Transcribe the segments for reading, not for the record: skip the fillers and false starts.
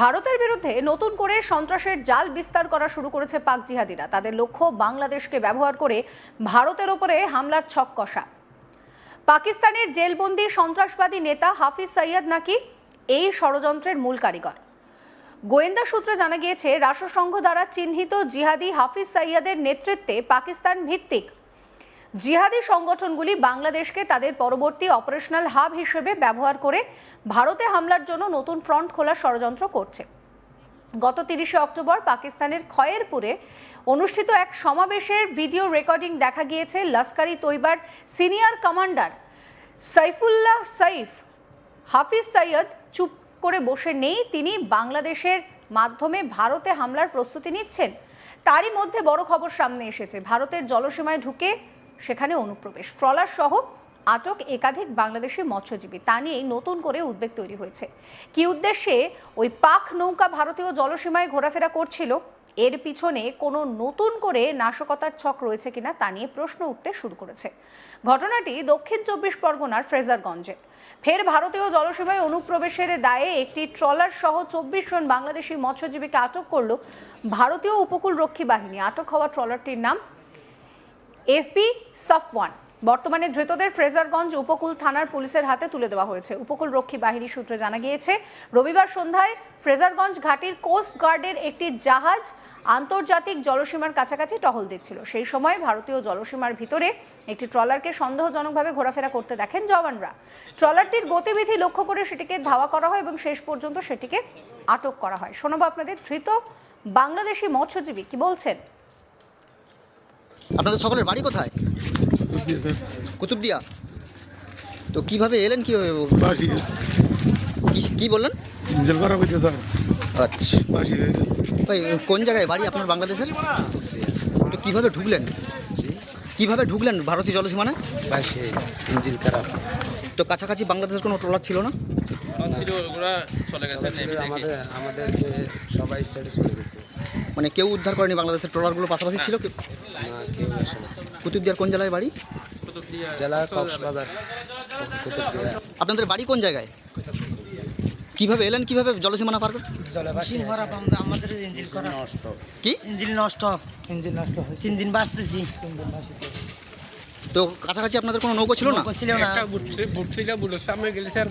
ভারতের বিরুদ্ধে নতুন করে সন্ত্রাসের জাল বিস্তার করা শুরু করেছে পাক জিহাদিরা। তাদের লক্ষ্য বাংলাদেশকে ব্যবহার করে ভারতের ওপরে হামলার ছক কষা। পাকিস্তানের জেলবন্দি সন্ত্রাসবাদী নেতা হাফিজ সৈয়দ নাকি এই ষড়যন্ত্রের মূল কারিগর। গোয়েন্দা সূত্রে জানা গিয়েছে, রাষ্ট্রসংঘ দ্বারা চিহ্নিত জিহাদি হাফিজ সৈয়দের নেতৃত্বে পাকিস্তান ভিত্তিক জিহাদি সংগঠনগুলি বাংলাদেশকে তাদের পরবর্তী অপারেশনাল হাব হিসেবে ব্যবহার করে ভারতে হামলার জন্য নতুন ফ্রন্ট খোলার ষড়যন্ত্র করছে। গত 30শে অক্টোবর পাকিস্তানের খয়েরপুরে অনুষ্ঠিত এক সমাবেশের ভিডিও রেকর্ডিং দেখা গিয়েছে লস্কর-ই তৈবার সিনিয়র কমান্ডার সাইফুল্লাহ সাইফ হাফিজ সৈয়দ চুপ করে বসে নেই, তিনি বাংলাদেশের মাধ্যমে ভারতে হামলার প্রস্তুতি নিচ্ছেন। তারই মধ্যে বড় খবর সামনে এসেছে, ভারতের জলসীমায় ঢুকে সেখানে অনুপ্রবেশ, ট্রলার সহ আটক একাধিক বাংলাদেশি মৎস্যজীবী। তা নিয়েই নতুন করে উদ্বেগ তৈরি হয়েছে। কি উদ্দেশ্যে ওই পাক নৌকা ভারতীয় জলসীমায় ঘোরাফেরা করছিল, এর পিছনে কোনো নতুন করে নাশকতার ছক রয়েছে কিনা তা নিয়ে প্রশ্ন উঠতে শুরু করেছে। ঘটনাটি দক্ষিণ 24 পরগনার ফ্রেজারগঞ্জে। ফের ভারতীয় জলসীমায় অনুপ্রবেশের দায়ে একটি ট্রলার সহ 24 জন বাংলাদেশি মৎস্যজীবীকে আটক করল ভারতীয় উপকূল রক্ষী বাহিনী। আটক হওয়া ট্রলারটির নাম FB সাফওয়ান। বর্তমানে ধৃতদের ফ্রেজারগঞ্জ উপকূল থানার পুলিশের হাতে তুলে দেওয়া হয়েছে। উপকূল রক্ষী বাহিনী সূত্রে জানা গিয়েছে, রবিবার সন্ধ্যায় ফ্রেজারগঞ্জ ঘাটির কোস্ট গার্ডের একটি জাহাজ আন্তর্জাতিক জলসীমার কাছাকাছি টহল দিচ্ছিল। সেই সময় ভারতীয় জলসীমার ভিতরে একটি ট্রলারকে সন্দেহজনকভাবে ঘোরাফেরা করতে দেখেন জওয়ানরা। ট্রলারটির গতিবিধি লক্ষ্য করে সেটিকে ধাওয়া করা হয় এবং শেষ পর্যন্ত সেটিকে আটক করা হয়। শোনাবো আপনাদের ধৃত বাংলাদেশি মৎস্যজীবী কি বলছেন। আপনাদের সকলের বাড়ি কোথায়? কুতুবদিয়া। তো কিভাবে এলেন, কিভাবে কি বললেন? আচ্ছা, ভাই কোন জায়গায় বাড়ি আপনার বাংলাদেশের? তো কিভাবে ঢুকলেন, কিভাবে ঢুকলেন ভারতীয় জলসীমানে? ইঞ্জিন খারাপ। তো কাছাকাছি বাংলাদেশের কোনো ট্রলার ছিল না? আমাদেরকে সবাই ছেড়ে চলে গেছে। মানে কেউ উদ্ধার করেনি? বাংলাদেশের ট্রলারগুলো পাশাপাশি ছিল? না, কেউ আসে না। কুতুবদিয়ার কোন জেলায় বাড়ি? জেলা কক্সবাজার। কুতুবদিয়া। আপনাদের বাড়ি কোন জায়গায়? কিভাবে এলেন, কিভাবে জলসীমানা পার করেন? আমাদের ইঞ্জিন করা নষ্ট। কি ইঞ্জিন নষ্ট হয়েছে। 3 দিন বাঁচতেছি। তো কাছাকাছি আপনাদের কোনো নৌকো ছিল না? ছিল না। একটা বুট ছিল, বুটের সামনে গেলে স্যার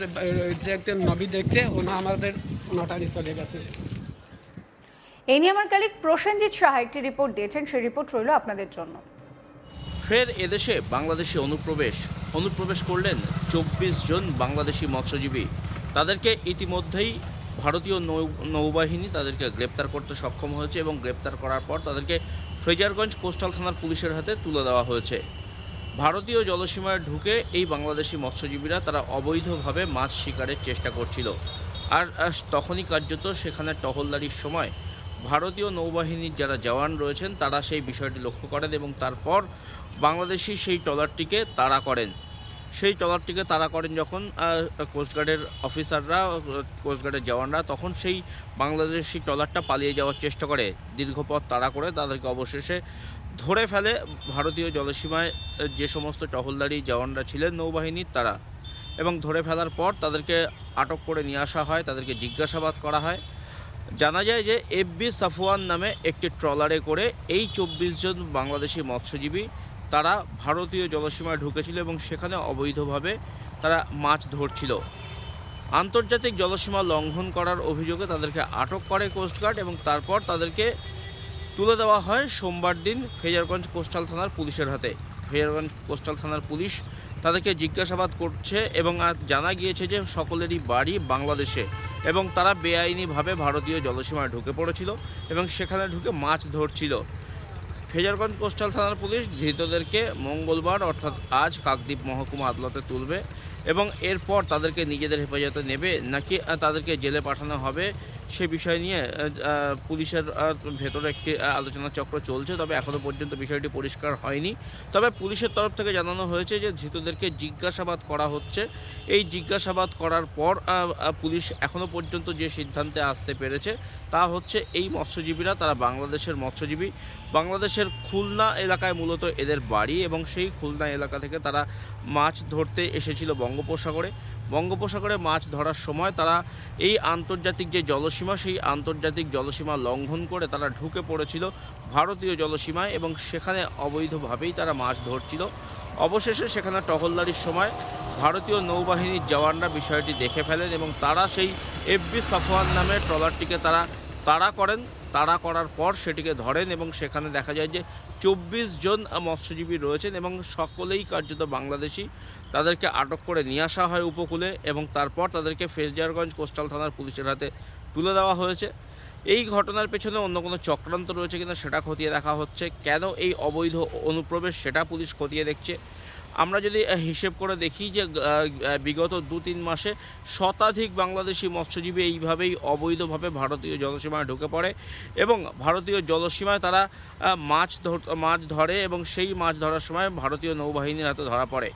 দেখতে নবী দেখতে ওনা আমাদের নটারি চলে গেছে। এই নিয়ে আমার কালিক প্রসেনজিৎ সাহা একটি রিপোর্ট দিয়েছেন, সেই রিপোর্ট রইল আপনাদের জন্য। ফের এদেশে বাংলাদেশি অনুপ্রবেশ করলেন 24 জন বাংলাদেশি মৎস্যজীবী। তাদেরকে ইতিমধ্যেই ভারতীয় নৌবাহিনী তাদেরকে গ্রেপ্তার করতে সক্ষম হয়েছে এবং গ্রেপ্তার করার পর তাদেরকে ফ্রেজারগঞ্জ কোস্টাল থানার পুলিশের হাতে তুলে দেওয়া হয়েছে। ভারতীয় জলসীমায় ঢুকে এই বাংলাদেশি মৎস্যজীবীরা তারা অবৈধভাবে মাছ শিকারের চেষ্টা করছিল। আর তখনই কার্যত সেখানে টহলদারির সময় ভারতীয় নৌবাহিনীর যারা জওয়ান রয়েছেন তারা সেই বিষয়টি লক্ষ্য করেন এবং তারপর বাংলাদেশি সেই ট্রলারটিকে তাড়া করেন। সেই ট্রলারটিকে তাড়া করেন যখন কোস্টগার্ডের অফিসাররা, কোস্টগার্ডের জওয়ানরা, তখন সেই বাংলাদেশি ট্রলারটা পালিয়ে যাওয়ার চেষ্টা করে। দীর্ঘপথ তাড়া করে তাদেরকে অবশেষে ধরে ফেলে ভারতীয় জলসীমায় যে সমস্ত টহলদারি জওয়ানরা ছিলেন নৌবাহিনীর তারা, এবং ধরে ফেলার পর তাদেরকে আটক করে নিয়ে আসা হয়, তাদেরকে জিজ্ঞাসাবাদ করা হয়। জানা যায় যে FB সাফওয়ান নামে একটি ট্রলারে করে এই 24 জন বাংলাদেশি মৎস্যজীবী তারা ভারতীয় জলসীমায় ঢুকেছিল এবং সেখানে অবৈধভাবে তারা মাছ ধরছিল। আন্তর্জাতিক জলসীমা লঙ্ঘন করার অভিযোগে তাদেরকে আটক করে কোস্টগার্ড এবং তারপর তাদেরকে তুলে দেওয়া হয় সোমবার দিন ফ্রেজারগঞ্জ কোস্টাল থানার পুলিশের হাতে। ফ্রেজারগঞ্জ কোস্টাল থানার পুলিশ তাদেরকে জিজ্ঞাসাবাদ করছে এবং জানা গিয়েছে যে সকলেরই বাড়ি বাংলাদেশে এবং তারা বেআইনিভাবে ভারতীয় জলসীমায় ঢুকে পড়েছিল এবং সেখানে ঢুকে মাছ ধরছিল। ফ্রেজারগঞ্জ কোস্টাল থানার পুলিশ ধৃতদেরকে মঙ্গলবার অর্থাৎ আজ কাকদ্বীপ মহকুমা আদালতে তুলবে এবং এরপর তাদেরকে নিজেদের হেফাজতে নেবে নাকি তাদেরকে জেলে পাঠানো হবে সে বিষয় নিয়ে পুলিশের ভেতরে একটি আলোচনা চক্র চলছে। তবে এখনও পর্যন্ত বিষয়টি পরিষ্কার হয়নি। তবে পুলিশের তরফ থেকে জানানো হয়েছে যে ধৃতদেরকে জিজ্ঞাসাবাদ করা হচ্ছে। এই জিজ্ঞাসাবাদ করার পর পুলিশ এখনও পর্যন্ত যে সিদ্ধান্তে আসতে পেরেছে তা হচ্ছে এই মৎস্যজীবীরা তারা বাংলাদেশের মৎস্যজীবী, বাংলাদেশের খুলনা এলাকায় মূলত এদের বাড়ি এবং সেই খুলনা এলাকা থেকে তারা মাছ ধরতে এসেছিল বঙ্গোপসাগরে। বঙ্গোপসাগরে মাছ ধরার সময় তারা এই আন্তর্জাতিক যে জলসীমা সেই আন্তর্জাতিক জলসীমা লঙ্ঘন করে তারা ঢুকে পড়েছিল ভারতীয় জলসীমায় এবং সেখানে অবৈধভাবেই তারা মাছ ধরছিল। অবশেষে সেখানে টহলদারির সময় ভারতীয় নৌবাহিনীর জওয়ানরা বিষয়টি দেখে ফেলেন এবং তারা সেই এফবি সাফওয়ান নামে ট্রলারটিকে তাড়া করেন। তাড়া করার পর সেটিকে ধরেন এবং সেখানে দেখা যায় যে 24 জন মৎস্যজীবী রয়েছেন এবং সকলেই কার্যত বাংলাদেশি। তাদেরকে আটক করে নিয়ে আসা হয় উপকূলে এবং তারপর তাদেরকে ফ্রেজারগঞ্জ কোস্টাল থানার পুলিশের হাতে তুলে দেওয়া হয়েছে। এই ঘটনার পেছনে অন্য কোনো চক্রান্ত রয়েছে কিনা সেটা খতিয়ে দেখা হচ্ছে। কেন এই অবৈধ অনুপ্রবেশ সেটা পুলিশ খতিয়ে দেখছে। আমরা যদি হিসেব করে দেখি যে বিগত 2-3 মাসে শতাধিক বাংলাদেশি মৎস্যজীবী এইভাবেই অবৈধভাবে ভারতীয় জলসীমায় ঢুকে পড়ে এবং ভারতীয় জলসীমায় তারা মাছ ধরে এবং সেই মাছ ধরার সময় ভারতীয় নৌবাহিনীর হাতে ধরা পড়ে।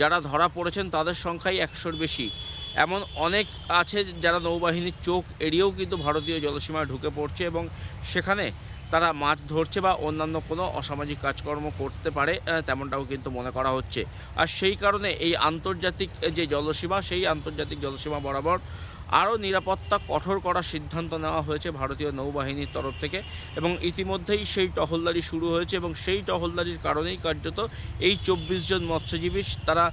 যারা ধরা পড়েছেন তাদের সংখ্যাই 100-র বেশি। এমন অনেক আছে যারা নৌবাহিনীর চোখ এড়িয়েও কিন্তু ভারতীয় জলসীমায় ঢুকে পড়ছে এবং সেখানে তারা মাছ ধরছে বা অন্যান্য কোনো অসামাজিক কাজকর্ম করতে পারে তেমনটাও কিন্তু মনে করা হচ্ছে। আর সেই কারণে এই আন্তর্জাতিক যে জলসীমা সেই আন্তর্জাতিক জলসীমা বরাবর আরও নিরাপত্তা কঠোর করার সিদ্ধান্ত নেওয়া হয়েছে ভারতীয় নৌবাহিনীর তরফ থেকে এবং ইতিমধ্যেই সেই টহলদারি শুরু হয়েছে এবং সেই টহলদারির কারণেই কার্যত এই 24 জন মৎস্যজীবী তারা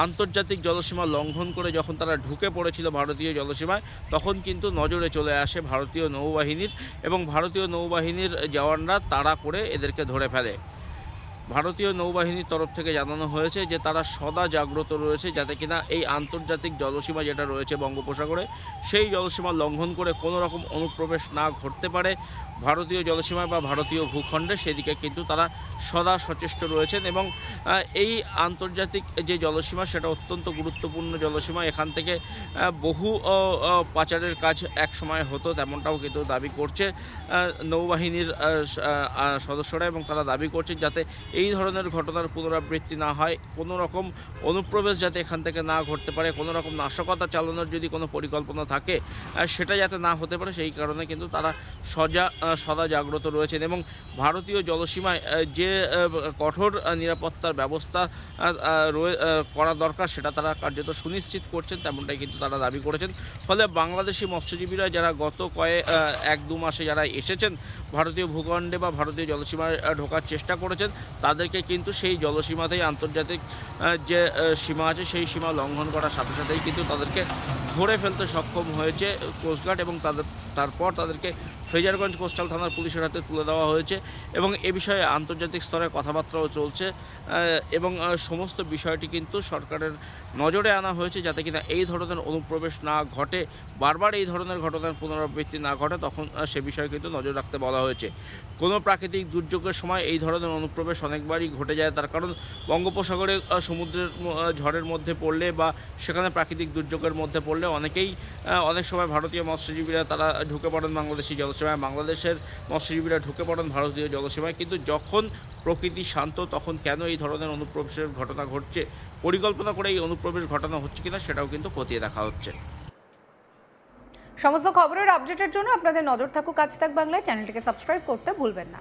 আন্তর্জাতিক জলসীমা লঙ্ঘন করে যখন তারা ঢুকে পড়েছিল ভারতীয় জলসীমায় তখন কিন্তু নজরে চলে আসে ভারতীয় নৌবাহিনীর এবং ভারতীয় নৌবাহিনীর জওয়ানরা তাড়া করে এদেরকে ধরে ফেলে। ভারতীয় নৌবাহিনীর তরফ থেকে জানানো হয়েছে যে তারা সদা জাগ্রত রয়েছে যাতে কিনা এই আন্তর্জাতিক জলসীমা যেটা রয়েছে বঙ্গোপসাগরে সেই জলসীমা লঙ্ঘন করে কোনো রকম অনুপ্রবেশ না ঘটতে পারে ভারতীয় জলসীমায় বা ভারতীয় ভূখণ্ডে, সেদিকে কিন্তু তারা সদা সচেষ্ট রয়েছেন এবং এই আন্তর্জাতিক যে জলসীমা সেটা অত্যন্ত গুরুত্বপূর্ণ জলসীমা। এখান থেকে বহু পাচারের কাজ এক সময় হতো তেমনটাও কিন্তু দাবি করছে নৌবাহিনীর সদস্যরা এবং তারা দাবি করছেন যাতে এই ধরনের ঘটনার পুনরাবৃত্তি না হয়, কোনো রকম অনুপ্রবেশ যাতে এখান থেকে না ঘটতে পারে, কোনো রকম নাশকতা চালানোর যদি কোনো পরিকল্পনা থাকে সেটা যাতে না হতে পারে সেই কারণে কিন্তু তারা সদা জাগ্রত রয়েছেন এবং ভারতীয় জলসীমায় যে কঠোর নিরাপত্তার ব্যবস্থা করা দরকার সেটা তারা কার্যত সুনিশ্চিত করছেন তেমনটাই কিন্তু তারা দাবি করেছেন। ফলে বাংলাদেশি মৎস্যজীবীরা যারা গত 1-2 মাসে যারা এসেছেন ভারতীয় ভূখণ্ডে বা ভারতীয় জলসীমায় ঢোকার চেষ্টা করেছেন তাদেরকে কিন্তু সেই জলসীমাতেই আন্তর্জাতিক যে সীমা আছে সেই সীমা লঙ্ঘন করার সাথে সাথেই কিন্তু তাদেরকে ধরে ফেলতে সক্ষম হয়েছে কোস্টগার্ড এবং তারপর তাদেরকে ফ্রেজারগঞ্জ কোস্টাল থানার পুলিশের হাতে তুলে দেওয়া হয়েছে এবং এ বিষয়ে আন্তর্জাতিক স্তরে কথাবার্তাও চলছে এবং সমস্ত বিষয়টি কিন্তু সরকারের নজরে আনা হয়েছে যাতে কিনা এই ধরনের অনুপ্রবেশ না ঘটে, বারবার এই ধরনের ঘটনার পুনরাবৃত্তি না ঘটে তখন সে বিষয়ে কিন্তু নজর রাখতে বলা হয়েছে। কোনো প্রাকৃতিক দুর্যোগের সময় এই ধরনের অনুপ্রবেশ অনেকবারই ঘটে যায়, তার কারণ বঙ্গোপসাগরে সমুদ্রের ঝড়ের মধ্যে পড়লে বা সেখানে প্রাকৃতিক দুর্যোগের মধ্যে পড়লে অনেক সময় ভারতীয় মৎস্যজীবীরা তারা ঢুকে পড়েন বাংলাদেশি জলসীমায়, বাংলাদেশের মৎস্যজীবীরা ঢুকে পড়েন ভারতীয় জলসীমায়। কিন্তু যখন প্রকৃতি শান্ত তখন কেন এই ধরনের অনুপ্রবেশের ঘটনা ঘটছে, পরিকল্পনা করে এই অনুপ্রবেশ ঘটানো হচ্ছে কিনা সেটাও কিন্তু খতিয়ে দেখা হচ্ছে। সমস্ত খবরের আপডেটের জন্য আপনাদের নজর থাকুক আজ তাক বাংলায়। চ্যানেলটিকে সাবস্ক্রাইব করতে ভুলবেন না।